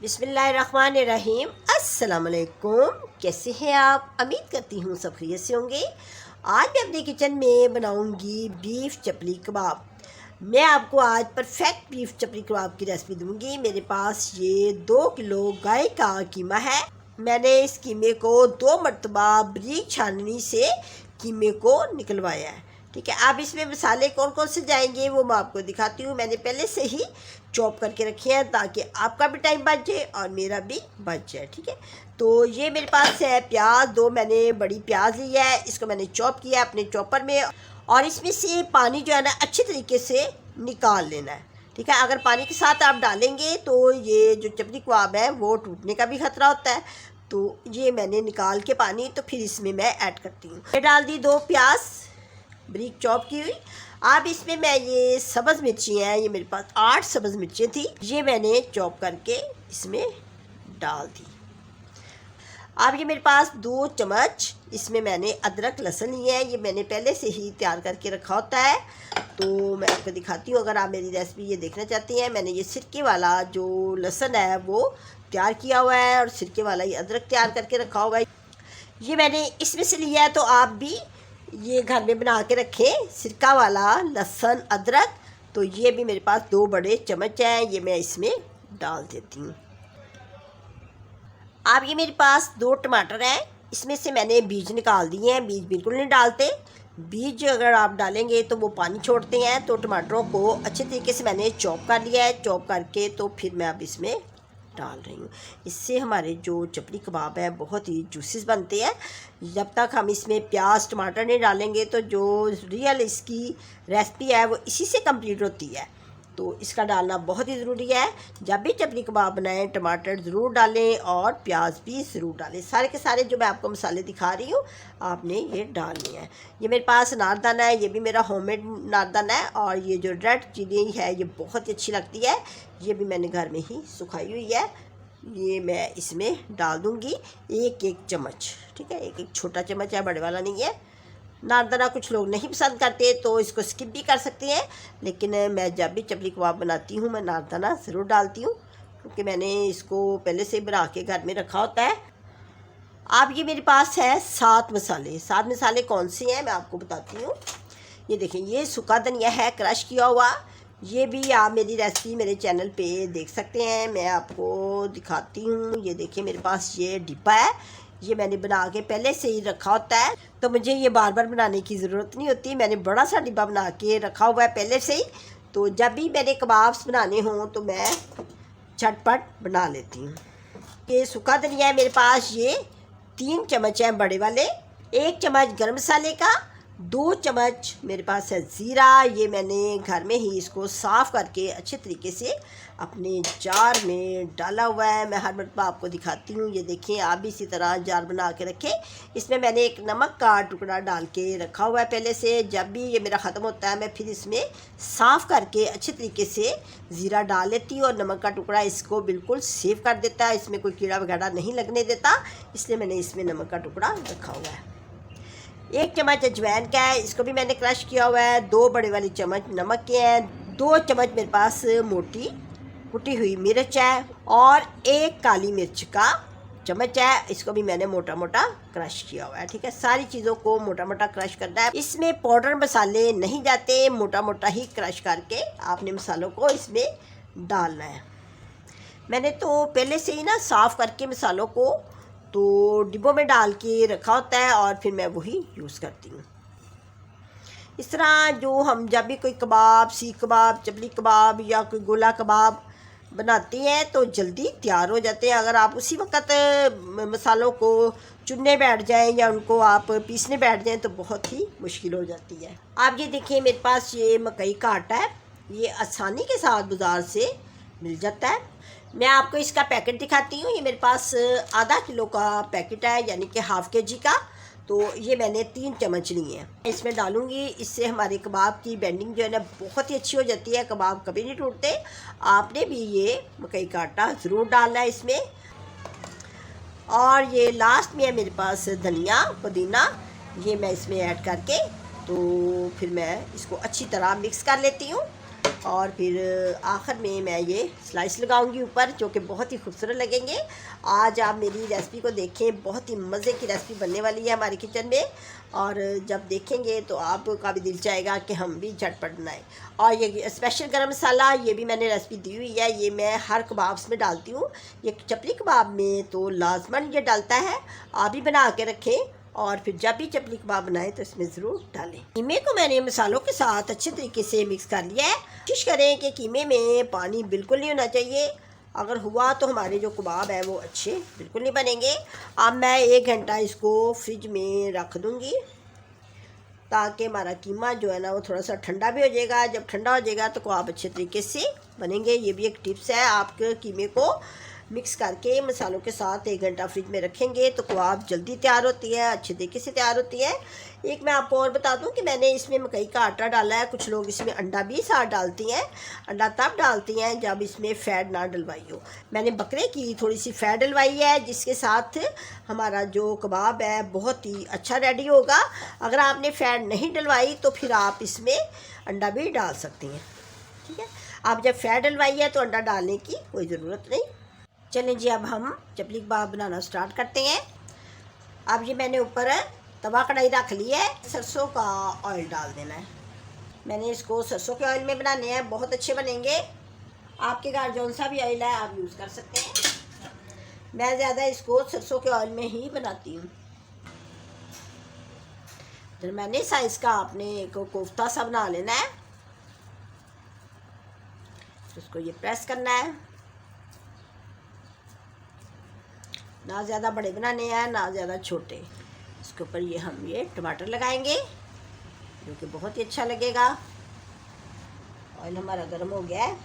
बिस्मिल्लाहिर्रहमानिर्रहीम। अस्सलाम वालेकुम। कैसे हैं आप? उम्मीद करती हूँ सब खैरियत से होंगे। आज मैं अपने किचन में बनाऊंगी बीफ चपली कबाब। मैं आपको आज परफेक्ट बीफ चपली कबाब की रेसिपी दूंगी। मेरे पास ये 2 किलो गाय का कीमा है। मैंने इस कीमे को 2 मरतबा बारीक छाननी से कीमे को निकलवाया है। ठीक है, अब इसमें मसाले कौन कौन से जाएंगे वो मैं आपको दिखाती हूँ। मैंने पहले से ही चॉप करके रखे हैं ताकि आपका भी टाइम बच जाए और मेरा भी बच जाए। ठीक है, तो ये मेरे पास है प्याज। 2 मैंने बड़ी प्याज ली है, इसको मैंने चॉप किया है अपने चॉपर में। और इसमें से पानी जो है ना अच्छी तरीके से निकाल लेना है। ठीक है, अगर पानी के साथ आप डालेंगे तो ये जो चपली कबाब है वो टूटने का भी खतरा होता है। तो ये मैंने निकाल के पानी तो फिर इसमें मैं ऐड करती हूँ। मैं डाल दी 2 प्याज बारीक चॉप की हुई। अब इसमें मैं ये सब्ज़ मिर्ची हैं, ये मेरे पास 8 सब्ज़ मिर्चें थी, ये मैंने चॉप करके इसमें डाल दी। अब ये मेरे पास 2 चम्मच इसमें मैंने अदरक लहसुन लिया है, ये मैंने पहले से ही तैयार करके रखा होता है। तो मैं आपको दिखाती हूँ, अगर आप मेरी रेसिपी ये देखना चाहती हैं। मैंने ये सिरके वाला जो लहसुन है वो तैयार किया हुआ है और सिरके वाला ये अदरक तैयार करके रखा हुआ है। ये मैंने इसमें से लिया है, तो आप भी ये घर में बना के रखें सिरका वाला लहसुन अदरक। तो ये भी मेरे पास 2 बड़े चम्मच हैं, ये मैं इसमें डाल देती हूँ। अब ये मेरे पास 2 टमाटर हैं, इसमें से मैंने बीज निकाल दिए हैं। बीज बिल्कुल नहीं डालते, बीज अगर आप डालेंगे तो वो पानी छोड़ते हैं। तो टमाटरों को अच्छे तरीके से मैंने चॉप कर लिया है। चॉप करके तो फिर मैं अब इसमें डाल रही हूँ। इससे हमारे जो चपली कबाब है बहुत ही जूसीस बनते हैं। जब तक हम इसमें प्याज टमाटर नहीं डालेंगे तो जो रियल इसकी रेसिपी है वो इसी से कंप्लीट होती है। तो इसका डालना बहुत ही ज़रूरी है। जब भी चपली कबाब बनाएं टमाटर ज़रूर डालें और प्याज भी ज़रूर डालें। सारे के सारे जो मैं आपको मसाले दिखा रही हूँ आपने ये डालने हैं। ये मेरे पास नारदाना है, ये भी मेरा होममेड नारदाना है। और ये जो रेड चिली है ये बहुत ही अच्छी लगती है, ये भी मैंने घर में ही सुखाई हुई है। ये मैं इसमें डाल दूँगी 1-1 चम्मच। ठीक है, 1-1 छोटा चम्मच है, बड़े वाला नहीं है। नारदाना कुछ लोग नहीं पसंद करते तो इसको स्किप भी कर सकते हैं, लेकिन मैं जब भी चपली कबाब बनाती हूँ मैं नारदाना ज़रूर डालती हूँ, क्योंकि मैंने इसको पहले से बना के घर में रखा होता है। अब ये मेरे पास है 7 मसाले। 7 मसाले कौन से हैं मैं आपको बताती हूँ। ये देखें, ये सूखा धनिया है क्रश किया हुआ, ये भी आप मेरी रेसिपी मेरे चैनल पे देख सकते हैं। मैं आपको दिखाती हूँ। ये देखिए मेरे पास ये डिब्बा है, ये मैंने बना के पहले से ही रखा होता है, तो मुझे ये बार बार बनाने की ज़रूरत नहीं होती। मैंने बड़ा सा डिब्बा बना के रखा हुआ है पहले से ही, तो जब भी मैंने कबाब्स बनाने हों तो मैं झटपट बना लेती हूँ। ये सूखा धनिया है मेरे पास, ये 3 चम्मच हैं बड़े वाले। 1 चम्मच गर्म मसाले का, 2 चम्मच मेरे पास है ज़ीरा। ये मैंने घर में ही इसको साफ़ करके अच्छे तरीके से अपने जार में डाला हुआ है। मैं हर मरतबा आपको दिखाती हूँ। ये देखें, आप भी इसी तरह जार बना के रखें। इसमें मैंने एक नमक का टुकड़ा डाल के रखा हुआ है पहले से। जब भी ये मेरा ख़त्म होता है मैं फिर इसमें साफ़ करके अच्छे तरीके से ज़ीरा डाल लेती हूँ। और नमक का टुकड़ा इसको बिल्कुल सेव कर देता है, इसमें कोई कीड़ा वगैरह नहीं लगने देता, इसलिए मैंने इसमें नमक का टुकड़ा रखा हुआ है। 1 चम्मच अजवाइन का है, इसको भी मैंने क्रश किया हुआ है। 2 बड़े वाले चम्मच नमक के हैं। 2 चम्मच मेरे पास मोटी कुटी हुई मिर्च है और 1 काली मिर्च का चम्मच है, इसको भी मैंने मोटा मोटा क्रश किया हुआ है। ठीक है, सारी चीज़ों को मोटा मोटा क्रश करना है। इसमें पाउडर मसाले नहीं जाते, मोटा मोटा ही क्रश करके आपने मसालों को इसमें डालना है। मैंने तो पहले से ही ना साफ़ करके मसालों को तो डिब्बों में डाल के रखा होता है और फिर मैं वही यूज़ करती हूँ। इस तरह जो हम जब भी कोई कबाब, सीख कबाब, चपली कबाब या कोई गोला कबाब बनाते हैं तो जल्दी तैयार हो जाते हैं। अगर आप उसी वक्त मसालों को चुनने बैठ जाएं या उनको आप पीसने बैठ जाएं तो बहुत ही मुश्किल हो जाती है। आप ये देखिए मेरे पास ये मकई का आटा है, ये आसानी के साथ बाज़ार से मिल जाता है। मैं आपको इसका पैकेट दिखाती हूँ। ये मेरे पास आधा किलो का पैकेट है, यानी कि हाफ़ केजी का। तो ये मैंने 3 चम्मच लिए हैं, इसमें डालूंगी। इससे हमारे कबाब की बेंडिंग जो है ना बहुत ही अच्छी हो जाती है, कबाब कभी नहीं टूटते। आपने भी ये मकई का आटा ज़रूर डालना है इसमें। और ये लास्ट में है मेरे पास धनिया पुदीना, ये मैं इसमें ऐड करके तो फिर मैं इसको अच्छी तरह मिक्स कर लेती हूँ। और फिर आखिर में मैं ये स्लाइस लगाऊंगी ऊपर, जो कि बहुत ही खूबसूरत लगेंगे। आज आप मेरी रेसिपी को देखें, बहुत ही मज़े की रेसिपी बनने वाली है हमारे किचन में, और जब देखेंगे तो आपका भी दिल चाहेगा कि हम भी झटपट बनाएं। और ये स्पेशल गरम मसाला, ये भी मैंने रेसिपी दी हुई है, ये मैं हर कबाब्स में डालती हूँ। ये चपली कबाब में तो लाजमन ये डालता है, आप भी बना के रखें और फिर जब भी चपली कबाब बनाएं तो इसमें ज़रूर डालें। कीमे को मैंने मसालों के साथ अच्छे तरीके से मिक्स कर लिया है। कोशिश करें कि कीमे में पानी बिल्कुल नहीं होना चाहिए, अगर हुआ तो हमारे जो कबाब हैं वो अच्छे बिल्कुल नहीं बनेंगे। अब मैं 1 घंटा इसको फ्रिज में रख दूँगी, ताकि हमारा कीमा जो है ना वो थोड़ा सा ठंडा भी हो जाएगा। जब ठंडा हो जाएगा तो कबाब अच्छे तरीके से बनेंगे। ये भी एक टिप्स है, आपके कीमे को मिक्स करके मसालों के साथ 1 घंटा फ्रिज में रखेंगे तो कबाब जल्दी तैयार होती है, अच्छे तरीके से तैयार होती है। एक मैं आपको और बता दूं कि मैंने इसमें मकई का आटा डाला है। कुछ लोग इसमें अंडा भी साथ डालती हैं। अंडा तब डालती हैं जब इसमें फ़ैट ना डलवाई हो। मैंने बकरे की थोड़ी सी फ़ैट डलवाई है, जिसके साथ हमारा जो कबाब है बहुत ही अच्छा रेडी होगा। अगर आपने फ़ैट नहीं डलवाई तो फिर आप इसमें अंडा भी डाल सकती हैं, ठीक है। आप जब फ़ैट डलवाई है तो अंडा डालने की कोई ज़रूरत नहीं। चलें जी, अब हम चपली कबाब बनाना स्टार्ट करते हैं। अब ये मैंने ऊपर तवा कढ़ाई रख ली है, सरसों का ऑयल डाल देना है। मैंने इसको सरसों के ऑयल में बनाने हैं, बहुत अच्छे बनेंगे। आपके घर जौन सा भी ऑयल है आप यूज़ कर सकते हैं। मैं ज़्यादा इसको सरसों के ऑयल में ही बनाती हूँ। तो मैंने साइज़ का आपने एक कोफ्ता सा बना लेना है, उसको ये प्रेस करना है। ना ज़्यादा बड़े बनाने हैं ना ज़्यादा छोटे। इसके ऊपर ये टमाटर लगाएंगे, जो कि बहुत ही अच्छा लगेगा। ऑयल हमारा गर्म हो गया है,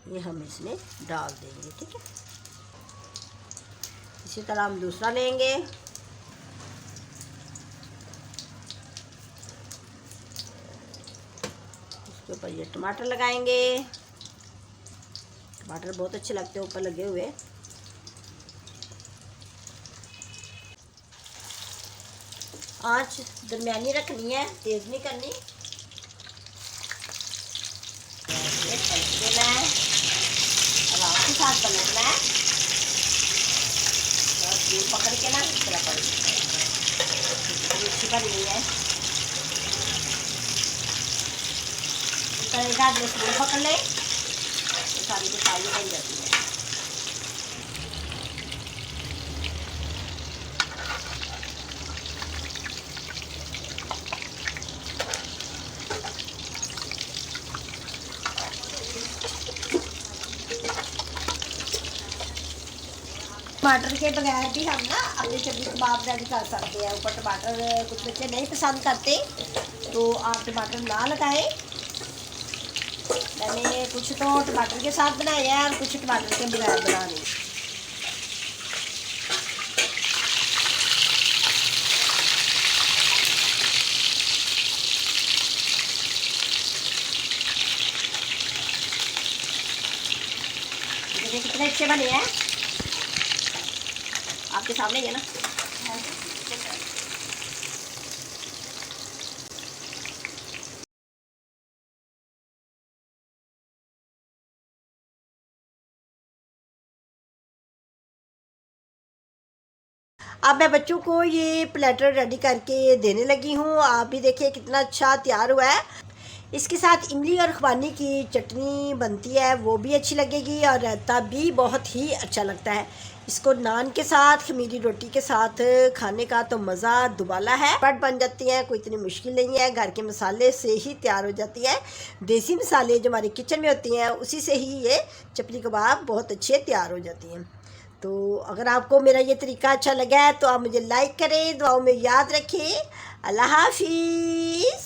ये हम इसमें डाल देंगे, ठीक है। इसी तरह हम दूसरा लेंगे। इसके ऊपर ये टमाटर लगाएंगे। टमाटर बहुत अच्छे लगते हैं ऊपर लगे हुए। आंच दरमियानी रखनी है, तेज़ नहीं करनी। ये पलट देना है, आराम के साथ पलटना है, और तेल पकड़ के ना इस तरह पलटना है। अच्छी बन गई है, इस तरह 10 मिनट पकड़ ले तो सारी की सारी बन जाती है। टमाटर के बगैर भी हम ना अपने चपली कबाब रेडी कर सकते हैं। ऊपर टमाटर कुछ बच्चे नहीं पसंद करते तो आप टमाटर ना लगाएं। मैंने कुछ तो टमाटर के साथ बनाए हैं और कुछ टमाटर के बगैर बना रही। देखिए कितने अच्छे बने हैं, आपके सामने ही है ना। अब मैं बच्चों को ये प्लेटर रेडी करके देने लगी हूँ। आप भी देखिए कितना अच्छा तैयार हुआ है। इसके साथ इमली और खुबानी की चटनी बनती है, वो भी अच्छी लगेगी, और रायता भी बहुत ही अच्छा लगता है। इसको नान के साथ, खमीरी रोटी के साथ खाने का तो मज़ा दुबाला है। पट बन जाती है, कोई इतनी मुश्किल नहीं है, घर के मसाले से ही तैयार हो जाती है। देसी मसाले जो हमारे किचन में होती हैं उसी से ही ये चपली कबाब बहुत अच्छे तैयार हो जाती हैं। तो अगर आपको मेरा ये तरीका अच्छा लगा है तो आप मुझे लाइक करें, दुआओं में याद रखें। अल्लाह हाफिज़।